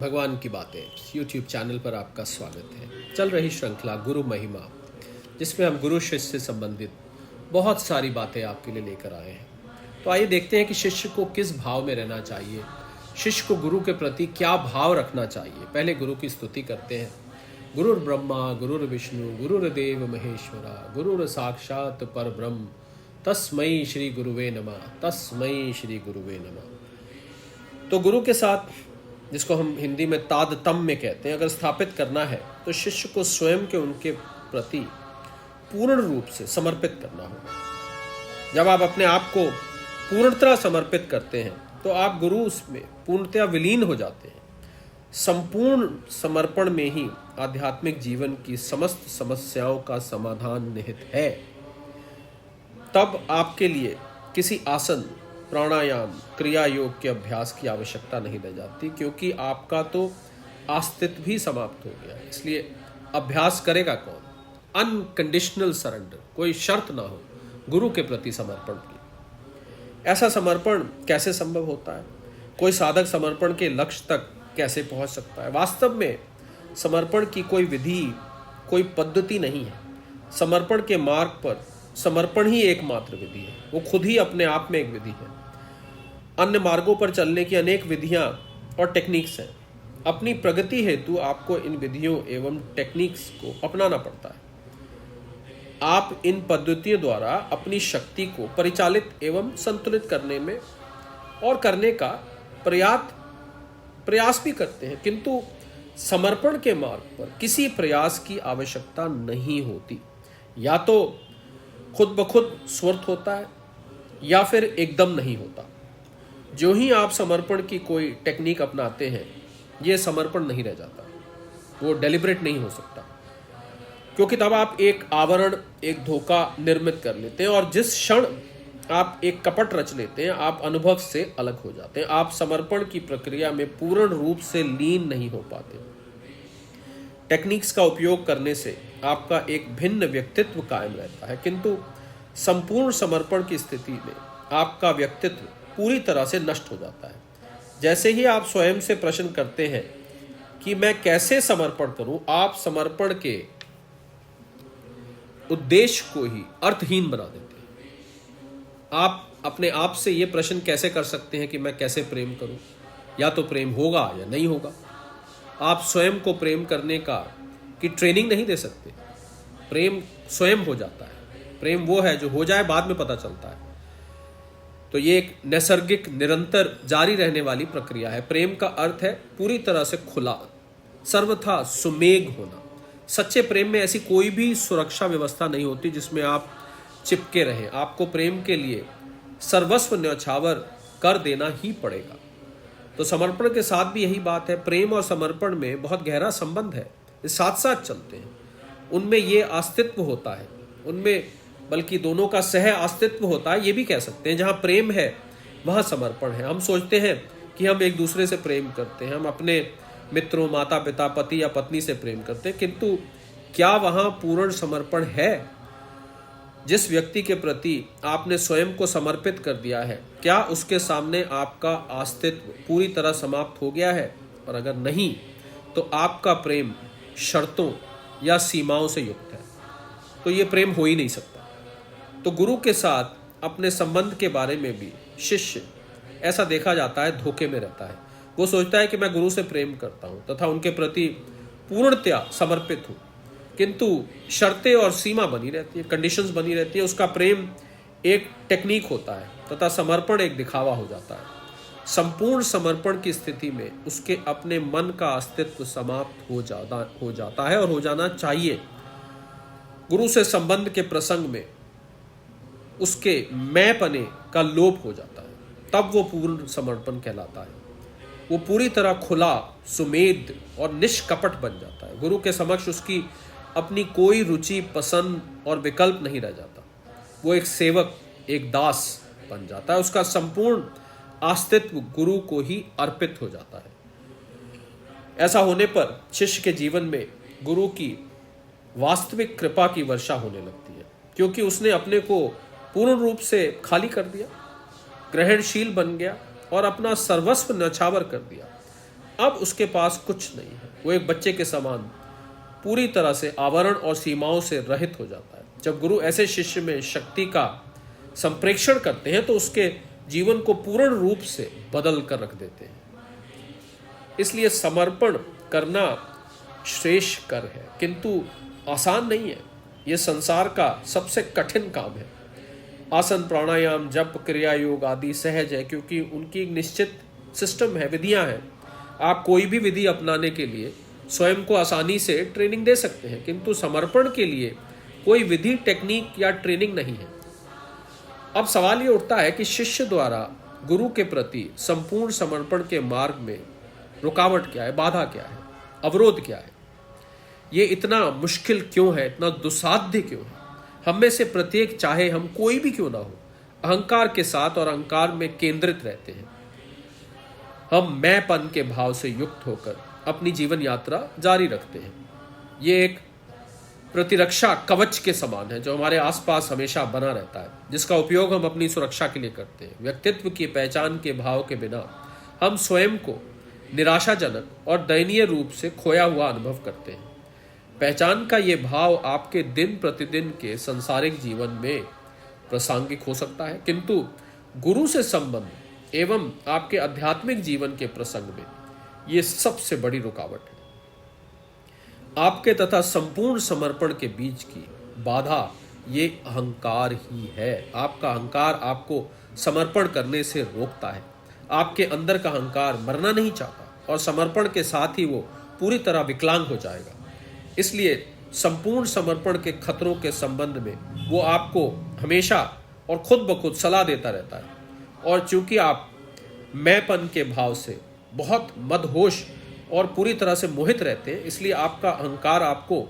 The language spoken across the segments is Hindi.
भगवान की बातें YouTube चैनल पर आपका स्वागत है। चल रही श्रृंखला गुरु महिमा, जिसमें हम गुरु शिष्य से संबंधित बहुत सारी बातें आपके लिए लेकर आए हैं। तो आइए देखते हैं कि शिष्य को किस भाव में रहना चाहिए, शिष्य को गुरु के प्रति क्या भाव रखना चाहिए। पहले गुरु की स्तुति करते हैं। गुरुर् ब्रह्मा गुरुर्विष्णु गुरुर्देव महेश्वरा गुरुर साक्षात परब्रह्म तस्मै श्री गुरुवे नमः, तस्मै श्री गुरुवे नमः। तो गुरु के साथ, जिसको हम हिंदी में तादतम्य कहते हैं, अगर स्थापित करना है तो शिष्य को स्वयं के उनके प्रति पूर्ण रूप से समर्पित करना होगा। जब आप अपने आप को पूर्णतः समर्पित करते हैं तो आप गुरु उसमें पूर्णतया विलीन हो जाते हैं। संपूर्ण समर्पण में ही आध्यात्मिक जीवन की समस्त समस्याओं का समाधान निहित है। तब आपके लिए किसी आसन, प्राणायाम, क्रिया योग के अभ्यास की आवश्यकता नहीं रह जाती, क्योंकि आपका तो अस्तित्व भी समाप्त हो गया है। इसलिए अभ्यास करेगा कौन? अनकंडीशनल सरेंडर, कोई शर्त ना हो गुरु के प्रति समर्पण की। ऐसा समर्पण कैसे संभव होता है? कोई साधक समर्पण के लक्ष्य तक कैसे पहुंच सकता है? वास्तव में समर्पण की कोई विधि, कोई पद्धति नहीं है। समर्पण के मार्ग पर समर्पण ही एकमात्र विधि है। वो खुद ही अपने आप में एक विधि है। अन्य मार्गों पर चलने की अनेक विधियां और टेक्निक्स हैं। अपनी प्रगति हेतु आपको इन विधियों एवं टेक्निक्स को अपनाना पड़ता है। आप इन पद्धतियों द्वारा अपनी शक्ति को परिचालित एवं संतुलित करने में और करने का प्रयास भी करते हैं, किंतु समर्पण के मार्ग पर किसी प्रयास की आवश्यकता नहीं होती। या तो खुद ब खुद स्वर्थ होता है या फिर एकदम नहीं होता। जो ही आप समर्पण की कोई टेक्निक अपनाते हैं, ये समर्पण नहीं रह जाता, वो डेलिब्रेट नहीं हो सकता, क्योंकि तब आप एक आवरण, एक धोखा निर्मित कर लेते हैं और जिस क्षण आप एक कपट रच लेते हैं, आप अनुभव से अलग हो जाते हैं। आप समर्पण की प्रक्रिया में पूर्ण रूप से लीन नहीं हो पाते। टेक्निक्स का उपयोग करने से आपका एक भिन्न व्यक्तित्व कायम रहता है, किंतु संपूर्ण समर्पण की स्थिति में आपका व्यक्तित्व पूरी तरह से नष्ट हो जाता है। जैसे ही आप स्वयं से प्रश्न करते हैं कि मैं कैसे समर्पण करूं, आप समर्पण के उद्देश्य को ही अर्थहीन बना देते हैं। आप अपने आप से यह प्रश्न कैसे कर सकते हैं कि मैं कैसे प्रेम करूं? या तो प्रेम होगा या नहीं होगा। आप स्वयं को प्रेम करने की ट्रेनिंग नहीं दे सकते। प्रेम स्वयं हो जाता है। प्रेम वो है जो हो जाए, बाद में पता चलता है। तो ये एक नैसर्गिक, निरंतर जारी रहने वाली प्रक्रिया है। प्रेम का अर्थ है पूरी तरह से खुला, सर्वथा सुमेघ होना। सच्चे प्रेम में ऐसी कोई भी सुरक्षा व्यवस्था नहीं होती जिसमें आप चिपके रहें। आपको प्रेम के लिए सर्वस्व न्यौछावर कर देना ही पड़ेगा। तो समर्पण के साथ भी यही बात है। प्रेम और समर्पण में बहुत गहरा संबंध है, ये साथ साथ चलते हैं। उनमें ये अस्तित्व होता है, उनमें बल्कि दोनों का सह अस्तित्व होता है, ये भी कह सकते हैं। जहाँ प्रेम है वहाँ समर्पण है। हम सोचते हैं कि हम एक दूसरे से प्रेम करते हैं, हम अपने मित्रों, माता पिता, पति या पत्नी से प्रेम करते हैं, किंतु क्या वहाँ पूर्ण समर्पण है? जिस व्यक्ति के प्रति आपने स्वयं को समर्पित कर दिया है, क्या उसके सामने आपका अस्तित्व पूरी तरह समाप्त हो गया है? और अगर नहीं, तो आपका प्रेम शर्तों या सीमाओं से युक्त है, तो ये प्रेम हो ही नहीं सकता। तो गुरु के साथ अपने संबंध के बारे में भी शिष्य, ऐसा देखा जाता है, धोखे में रहता है। वो सोचता है कि मैं गुरु से प्रेम करता हूँ तथा उनके प्रति पूर्णतया समर्पित हूँ, किंतु शर्तें और सीमा बनी रहती है, कंडीशंस बनी रहती है। उसका प्रेम एक टेक्निक होता है तथा समर्पण एक दिखावा हो जाता है। संपूर्ण समर्पण की स्थिति में उसके अपने मन का अस्तित्व समाप्त हो जाता है और हो जाना चाहिए। गुरु से संबंध के प्रसंग में उसके मैंपने का लोप हो जाता है, तब वो पूर्ण समर्पण कहलाता है। वो पूरी तरह खुला, सुमेध और निष्कपट बन जाता है। गुरु के समक्ष उसकी अपनी कोई रुचि, पसंद और विकल्प नहीं रह जाता। वो एक सेवक, एक दास बन जाता है। उसका संपूर्ण अस्तित्व गुरु को ही अर्पित हो जाता है। ऐसा होने पर शिष्य के जीवन में गुरु की वास्तविक कृपा की वर्षा होने लगती है, क्योंकि उसने अपने को पूर्ण रूप से खाली कर दिया, ग्रहणशील बन गया और अपना सर्वस्व न्यौछावर कर दिया। अब उसके पास कुछ नहीं है। वो एक बच्चे के समान पूरी तरह से आवरण और सीमाओं से रहित हो जाता है। जब गुरु ऐसे शिष्य में शक्ति का संप्रेक्षण करते हैं तो उसके जीवन को पूर्ण रूप से बदल कर रख देते हैं। इसलिए समर्पण करना श्रेष्ठ कर है, किंतु आसान नहीं है। यह संसार का सबसे कठिन काम है। आसन, प्राणायाम, जप, क्रिया योग आदि सहज है क्योंकि उनकी एक निश्चित सिस्टम है, विधियां हैं। आप कोई भी विधि अपनाने के लिए स्वयं को आसानी से ट्रेनिंग दे सकते हैं, किंतु समर्पण के लिए कोई विधि, टेक्निक या ट्रेनिंग नहीं है। अब सवाल ये उठता है कि शिष्य द्वारा गुरु के प्रति संपूर्ण समर्पण के मार्ग में रुकावट क्या है, बाधा क्या है, अवरोध क्या है? ये इतना मुश्किल क्यों है, इतना दुस्साध्य क्यों है? हम में से प्रत्येक, चाहे हम कोई भी क्यों ना हो, अहंकार के साथ और अहंकार में केंद्रित रहते हैं। हम मैंपन के भाव से युक्त होकर अपनी जीवन यात्रा जारी रखते हैं। ये एक प्रतिरक्षा कवच के समान है जो हमारे आसपास हमेशा बना रहता है, जिसका उपयोग हम अपनी सुरक्षा के लिए करते हैं। व्यक्तित्व की पहचान के भाव के बिना हम स्वयं को निराशाजनक और दयनीय रूप से खोया हुआ अनुभव करते हैं। पहचान का ये भाव आपके दिन प्रतिदिन के सांसारिक जीवन में प्रासंगिक हो सकता है, किंतु गुरु से संबंध एवं आपके आध्यात्मिक जीवन के प्रसंग में ये सबसे बड़ी रुकावट है। आपके तथा संपूर्ण समर्पण के बीच की बाधा ये अहंकार ही है। आपका अहंकार आपको समर्पण करने से रोकता है। आपके अंदर का अहंकार मरना नहीं चाहता और समर्पण के साथ ही वो पूरी तरह विकलांग हो जाएगा। इसलिए संपूर्ण समर्पण के खतरों के संबंध में वो आपको हमेशा और खुद ब खुद सलाह देता रहता है। और चूंकि आप मैंपन के भाव से बहुत मदहोश और पूरी तरह से मोहित रहते हैं, इसलिए आपका अहंकार आपको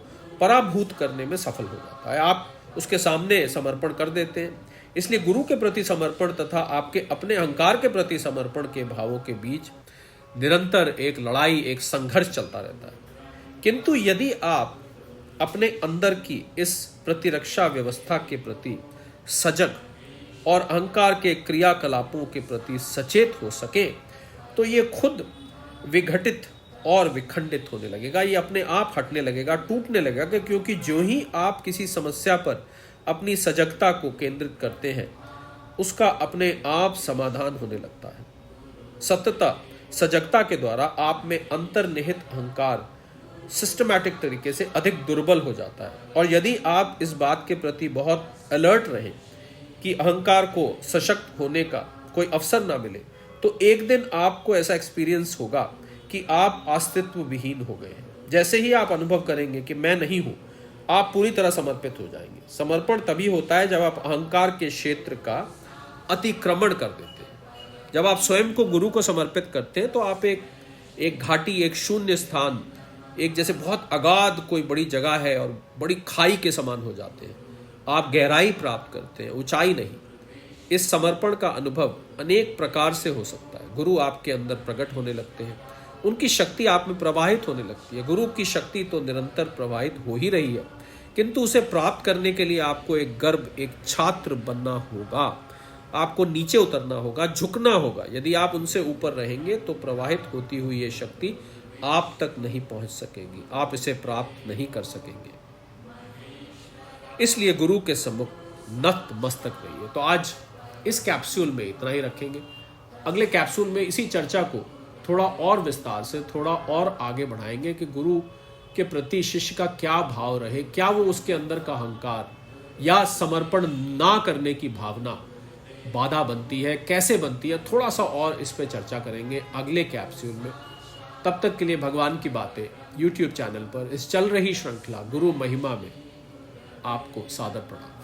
पराभूत करने में सफल हो जाता है। आप उसके सामने समर्पण कर देते हैं। इसलिए गुरु के प्रति समर्पण तथा आपके अपने अहंकार के प्रति समर्पण के भावों के बीच निरंतर एक लड़ाई, एक संघर्ष चलता रहता है। किंतु यदि आप अपने अंदर की इस प्रतिरक्षा व्यवस्था के प्रति सजग और अहंकार के क्रियाकलापों के प्रति सचेत हो सके तो ये खुद विघटित और विखंडित होने लगेगा। ये अपने आप हटने लगेगा, टूटने लगेगा, क्योंकि जो ही आप किसी समस्या पर अपनी सजगता को केंद्रित करते हैं उसका अपने आप समाधान होने लगता है। सतता, सजगता के द्वारा आप में अंतर्निहित अहंकार सिस्टमैटिक तरीके से अधिक दुर्बल हो जाता है। और यदि आप इस बात के प्रति बहुत अलर्ट रहें कि अहंकार को सशक्त होने का कोई अवसर ना मिले, तो एक दिन आपको ऐसा एक्सपीरियंस होगा कि आप अस्तित्व विहीन हो गए हैं। जैसे ही आप अनुभव करेंगे कि मैं नहीं हूं, आप पूरी तरह समर्पित हो जाएंगे। समर्पण तभी होता है जब आप अहंकार के क्षेत्र का अतिक्रमण कर देते हैं। जब आप स्वयं को गुरु को समर्पित करते हैं तो आप एक घाटी, एक शून्य स्थान, एक जैसे बहुत अगाध कोई बड़ी जगह है और बड़ी खाई के समान हो जाते हैं। आप गहराई प्राप्त करते हैं, ऊंचाई नहीं। इस समर्पण का अनुभव अनेक प्रकार से हो सकता है। गुरु आपके अंदर प्रकट होने लगते हैं, उनकी शक्ति आप में प्रवाहित होने लगती है। गुरु की शक्ति तो निरंतर प्रवाहित हो ही रही है, किंतु उसे प्राप्त करने के लिए आपको एक गर्भ, एक छात्र बनना होगा। आपको नीचे उतरना होगा, झुकना होगा। यदि आप उनसे ऊपर रहेंगे तो प्रवाहित होती हुई ये शक्ति आप तक नहीं पहुंच सकेगी, आप इसे प्राप्त नहीं कर सकेंगे। इसलिए गुरु के सम्मुख नतमस्तक रहिए। तो आज इस कैप्सूल में इतना ही रखेंगे। अगले कैप्सूल में इसी चर्चा को थोड़ा और विस्तार से, थोड़ा और आगे बढ़ाएंगे कि गुरु के प्रति शिष्य का क्या भाव रहे, क्या वो उसके अंदर का अहंकार या समर्पण ना करने की भावना बाधा बनती है, कैसे बनती है। थोड़ा सा और इस पे चर्चा करेंगे अगले कैप्सूल में। तब तक के लिए भगवान की बातें YouTube चैनल पर इस चल रही श्रृंखला गुरु महिमा में आपको सादर प्रणाम।